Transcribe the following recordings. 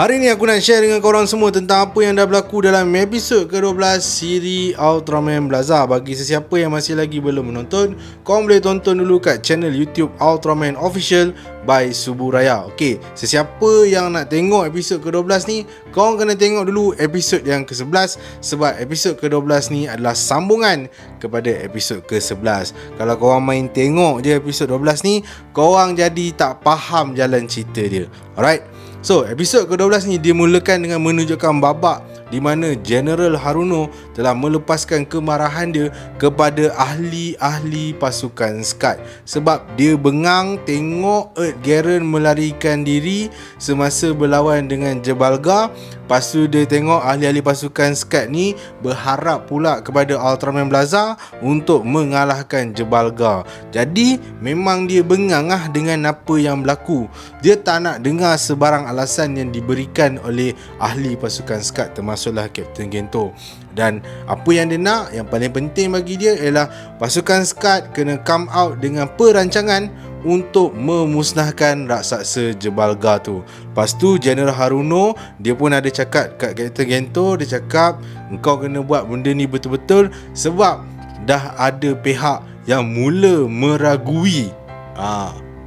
Hari ni aku nak share dengan korang semua tentang apa yang dah berlaku dalam episod ke-12 siri Ultraman Blaza. Bagi sesiapa yang masih lagi belum menonton, korang boleh tonton dulu kat channel YouTube Ultraman Official by Suburaya. Okey, sesiapa yang nak tengok episod ke-12 ni, korang kena tengok dulu episod yang ke-11 sebab episod ke-12 ni adalah sambungan kepada episod ke-11. Kalau korang main tengok je episod 12 ni, korang jadi tak faham jalan cerita dia. Alright. So, episod ke-12 ni dimulakan dengan menunjukkan babak di mana General Haruno telah melepaskan kemarahan dia kepada ahli-ahli pasukan SCAD sebab dia bengang tengok Earth Garen melarikan diri semasa berlawan dengan Jebalga. Lepas tu dia tengok ahli-ahli pasukan SCAD ni berharap pula kepada Ultraman Blaza untuk mengalahkan Jebalga. Jadi memang dia bengang dengan apa yang berlaku. Dia tak nak dengar sebarang alasan yang diberikan oleh ahli pasukan SCAD, termasuklah Captain Gento. Dan apa yang dia nak, yang paling penting bagi dia ialah pasukan SCAD kena come out dengan perancangan untuk memusnahkan raksasa Jebalga tu. Lepas tu General Haruno dia pun ada cakap kat Captain Gento, dia cakap engkau kena buat benda ni betul-betul sebab dah ada pihak yang mula meragui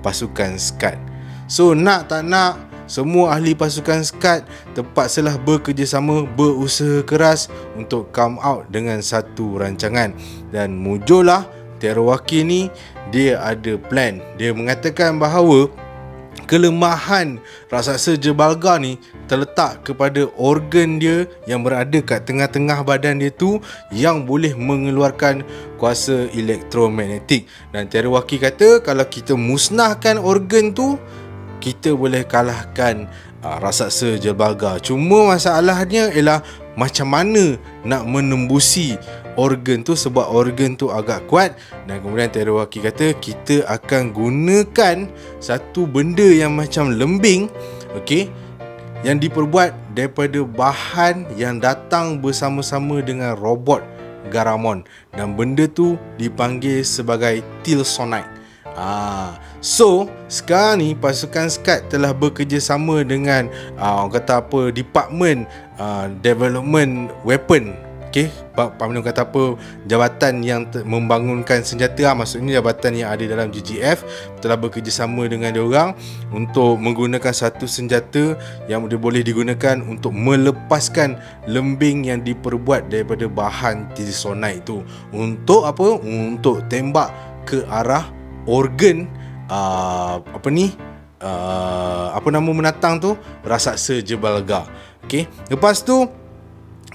pasukan SCAD. So nak tak nak, semua ahli pasukan SCAD terpaksalah bekerjasama, berusaha keras untuk come out dengan satu rancangan. Dan muncullah Teruaki ni, dia ada plan. Dia mengatakan bahawa kelemahan raksasa Jebalga ni terletak kepada organ dia yang berada kat tengah-tengah badan dia tu yang boleh mengeluarkan kuasa elektromagnetik. Dan Teruaki kata kalau kita musnahkan organ tu, kita boleh kalahkan raksasa Jebalga. Cuma masalahnya ialah macam mana nak menembusi organ tu sebab organ tu agak kuat. Dan kemudian Teruaki kata kita akan gunakan satu benda yang macam lembing, okey, yang diperbuat daripada bahan yang datang bersama-sama dengan robot Garamon, dan benda tu dipanggil sebagai Tilsonite. So sekarang ni pasukan SCAD telah bekerjasama dengan orang kata apa, Department Development Weapon. Okay, Pak Pamino kata apa, jabatan yang membangunkan senjata, maksudnya jabatan yang ada dalam GGF telah bekerjasama dengan diorang untuk menggunakan satu senjata yang boleh digunakan untuk melepaskan lembing yang diperbuat daripada bahan Tilsonite itu. Untuk apa? Untuk tembak ke arah organ apa nama menatang tu, raksasa Jebalga. Okey, lepas tu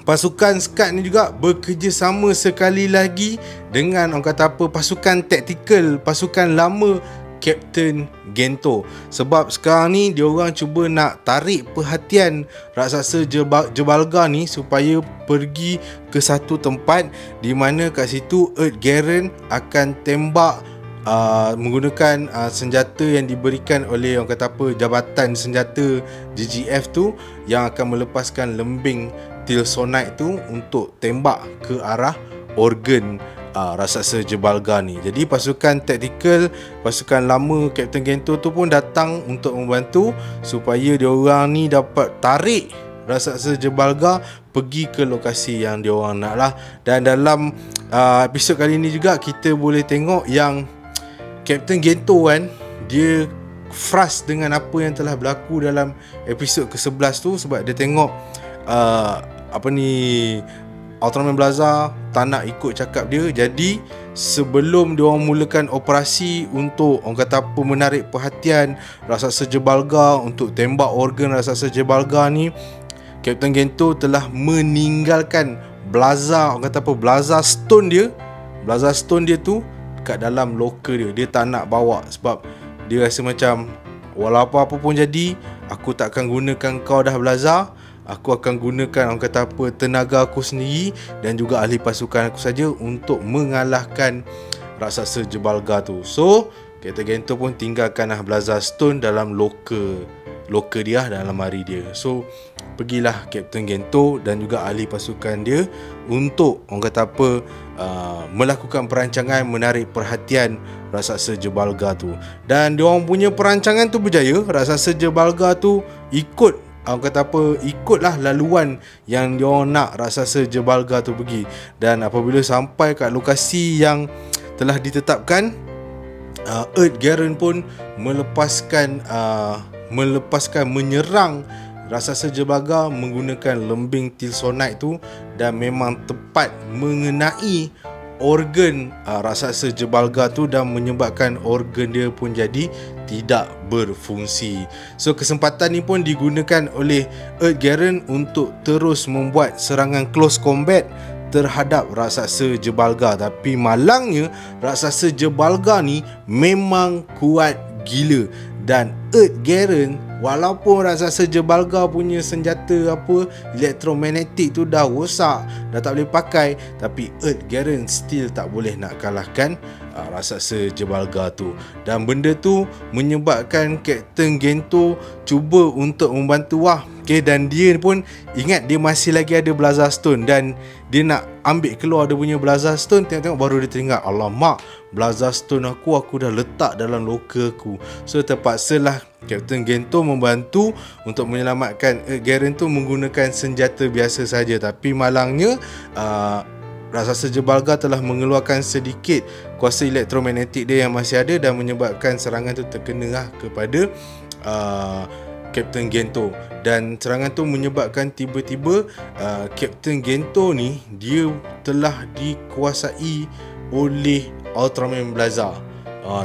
pasukan SCAD ni juga bekerjasama sekali lagi dengan orang kata apa, pasukan taktikal, pasukan lama Captain Gento. Sebab sekarang ni diorang cuba nak tarik perhatian raksasa Jebalga ni supaya pergi ke satu tempat di mana kat situ Earth Garen akan tembak menggunakan senjata yang diberikan oleh orang kata apa, jabatan senjata GGF tu, yang akan melepaskan lembing Tilsonite tu untuk tembak ke arah organ raksasa Jebalga ni. Jadi pasukan taktikal, pasukan lama Captain Gento tu pun datang untuk membantu supaya diorang ni dapat tarik raksasa Jebalga pergi ke lokasi yang diorang nak lah. Dan dalam episod kali ni juga kita boleh tengok yang Captain Gento kan, dia frust dengan apa yang telah berlaku dalam episod ke-11 tu sebab dia tengok Ultraman Blaza tak nak ikut cakap dia. Jadi sebelum dia orang mulakan operasi untuk orang kata apa, menarik perhatian raksasa Jebalga untuk tembak organ raksasa Jebalga ni, Captain Gento telah meninggalkan Blaza, orang kata apa, Blaza Stone dia tu kat dalam locker dia. Dia tak nak bawa sebab dia rasa macam walaupun apa pun jadi, aku tak akan gunakan kau dah Blaza. Aku akan gunakan orang kata apa, tenaga aku sendiri dan juga ahli pasukan aku saja untuk mengalahkan raksasa Jebalga tu. So Captain Gento pun tinggalkan Blaza Stone dalam locker dia, dalam lemari dia. So pergilah Captain Gento dan juga ahli pasukan dia untuk orang kata apa, melakukan perancangan menarik perhatian raksasa Jebalga tu. Dan diorang punya perancangan tu berjaya. Raksasa Jebalga tu ikut orang kata apa, ikutlah laluan yang diorang nak raksasa Jebalga tu pergi. Dan apabila sampai kat lokasi yang telah ditetapkan, Earth Garen pun melepaskan menyerang raksasa Jebalga menggunakan lembing Tilsonite tu, dan memang tepat mengenai organ raksasa Jebalga tu dan menyebabkan organ dia pun jadi tidak berfungsi. So kesempatan ni pun digunakan oleh Earth Garen untuk terus membuat serangan close combat terhadap raksasa Jebalga. Tapi malangnya raksasa Jebalga ni memang kuat gila, dan Earth Garen, walaupun raksasa Jebalga punya senjata elektromagnetik tu dah rosak, dah tak boleh pakai, tapi Earth Garen still tak boleh nak kalahkan raksasa Jebalga tu. Dan benda tu menyebabkan Captain Gento cuba untuk membantu dan dia pun ingat dia masih lagi ada Blaza Stone, dan dia nak ambil keluar dia punya Blaza Stone. Tengok-tengok baru dia teringat, alamak, Blaza Stone aku dah letak dalam loker aku. So terpaksalah Captain Gento membantu untuk menyelamatkan Earth Garen tu menggunakan senjata biasa saja. Tapi malangnya raksasa Jebalga telah mengeluarkan sedikit kuasa elektromagnetik dia yang masih ada, dan menyebabkan serangan tu terkena kepada Captain Gento. Dan serangan tu menyebabkan tiba-tiba Captain Gento ni dia telah dikuasai oleh Ultraman Blaza.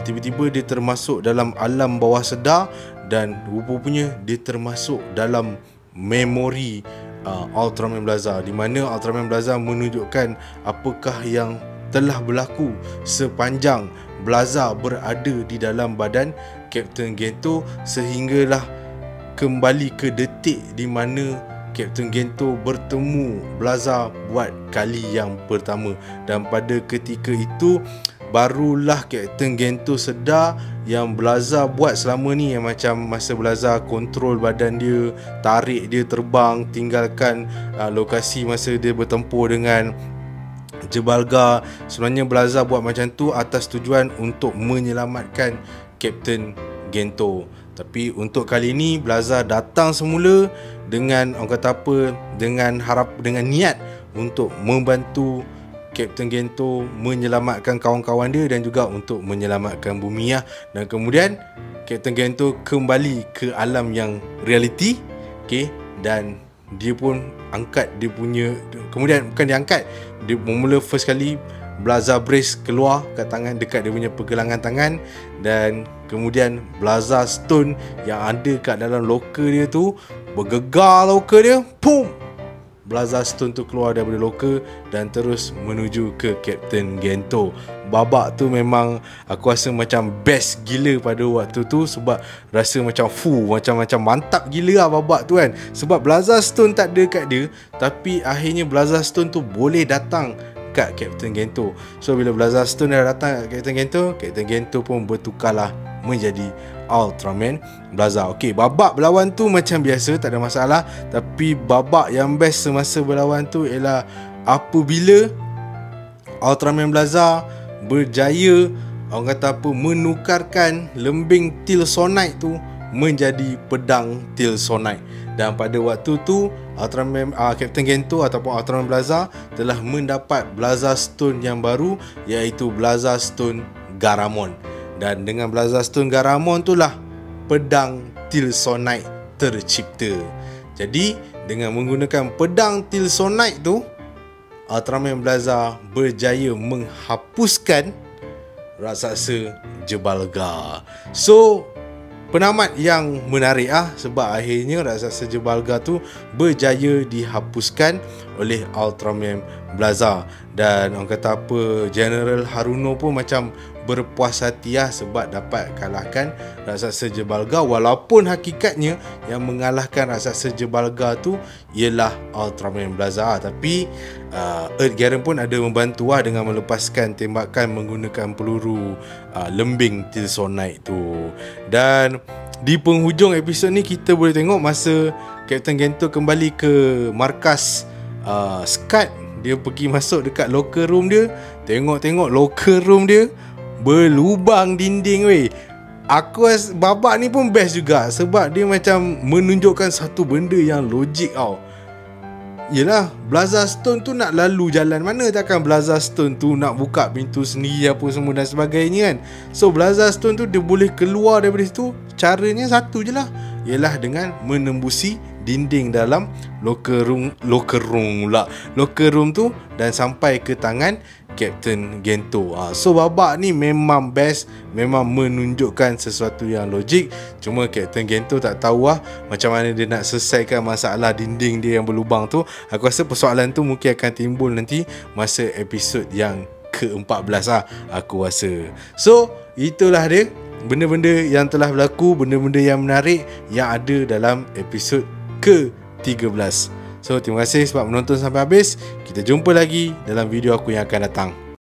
Tiba-tiba dia termasuk dalam alam bawah sedar, dan rupanya dia termasuk dalam memori Ultraman Blaza, di mana Ultraman Blaza menunjukkan apakah yang telah berlaku sepanjang Blaza berada di dalam badan Captain Gento, sehinggalah kembali ke detik di mana Captain Gento bertemu Blaza buat kali yang pertama. Dan pada ketika itu barulah Captain Gento sedar yang Blaza buat selama ni, yang macam masa Blaza kontrol badan dia, tarik dia terbang, tinggalkan lokasi masa dia bertempur dengan Jebalga. Sebenarnya Blaza buat macam tu atas tujuan untuk menyelamatkan Captain Gento. Tapi untuk kali ni Blaza datang semula dengan dengan niat untuk membantu Captain Gento menyelamatkan kawan-kawan dia dan juga untuk menyelamatkan bumi . Dan kemudian Captain Gento kembali ke alam yang realiti, dan dia pun angkat dia punya, kemudian bukan dia angkat, dia bermula first kali Blaza Brace keluar kat tangan, dekat dia punya pergelangan tangan, dan kemudian Blaza Stone yang ada kat dalam loker dia tu bergegar loker dia, boom, Blaza Stone tu keluar daripada loker dan terus menuju ke Captain Gento. Babak tu memang aku rasa macam best gila pada waktu tu, sebab rasa macam macam mantap gila babak tu kan. Sebab Blaza Stone tak ada kat dia, tapi akhirnya Blaza Stone tu boleh datang kat Captain Gento. So bila Blaza Stone dah datang kat Captain Gento pun bertukarlah menjadi Ultraman Blaza. Babak berlawan tu macam biasa, tak ada masalah. Tapi babak yang best semasa berlawan tu ialah apabila Ultraman Blaza berjaya menukarkan lembing Tilsonite tu menjadi pedang Tilsonite. Dan pada waktu tu Captain Gento ataupun Ultraman Blaza telah mendapat Blaza Stone yang baru, iaitu Blaza Stone Garamon. Dan dengan Blaza Stone Garamon itulah pedang Tilsonite tercipta. Jadi dengan menggunakan pedang Tilsonite tu, Ultraman Blaza berjaya menghapuskan raksasa Jebalga. So penamat yang menarik sebab akhirnya raksasa Jebalga tu berjaya dihapuskan oleh Ultraman Blaza. Dan orang kata General Haruno pun macam berpuas hati sebab dapat kalahkan raksasa Jebalga, walaupun hakikatnya yang mengalahkan raksasa Jebalga tu ialah Ultraman Blaza. Tapi Earth Garen pun ada membantu dengan melepaskan tembakan menggunakan peluru lembing Tilsonite tu. Dan di penghujung episod ni kita boleh tengok masa Captain Gento kembali ke markas Scud, dia pergi masuk dekat locker room dia. Tengok-tengok locker room dia berlubang dinding weh. Aku babak ni pun best juga sebab dia macam menunjukkan satu benda yang logik tau. Yelah, Blaza Stone tu nak lalu jalan mana, takkan Blaza Stone tu nak buka pintu sendiri apa semua dan sebagainya kan. So Blaza Stone tu dia boleh keluar daripada situ, caranya satu je lah, ialah dengan menembusi dinding dalam locker room tu dan sampai ke tangan Captain Gento. So babak ni memang best, memang menunjukkan sesuatu yang logik. Cuma Captain Gento tak tahu macam mana dia nak selesaikan masalah dinding dia yang berlubang tu. Aku rasa persoalan tu mungkin akan timbul nanti masa episod yang ke-14 aku rasa. So itulah dia benda-benda yang telah berlaku, benda-benda yang menarik yang ada dalam episod ke-13. So terima kasih sebab menonton sampai habis. Kita jumpa lagi dalam video aku yang akan datang.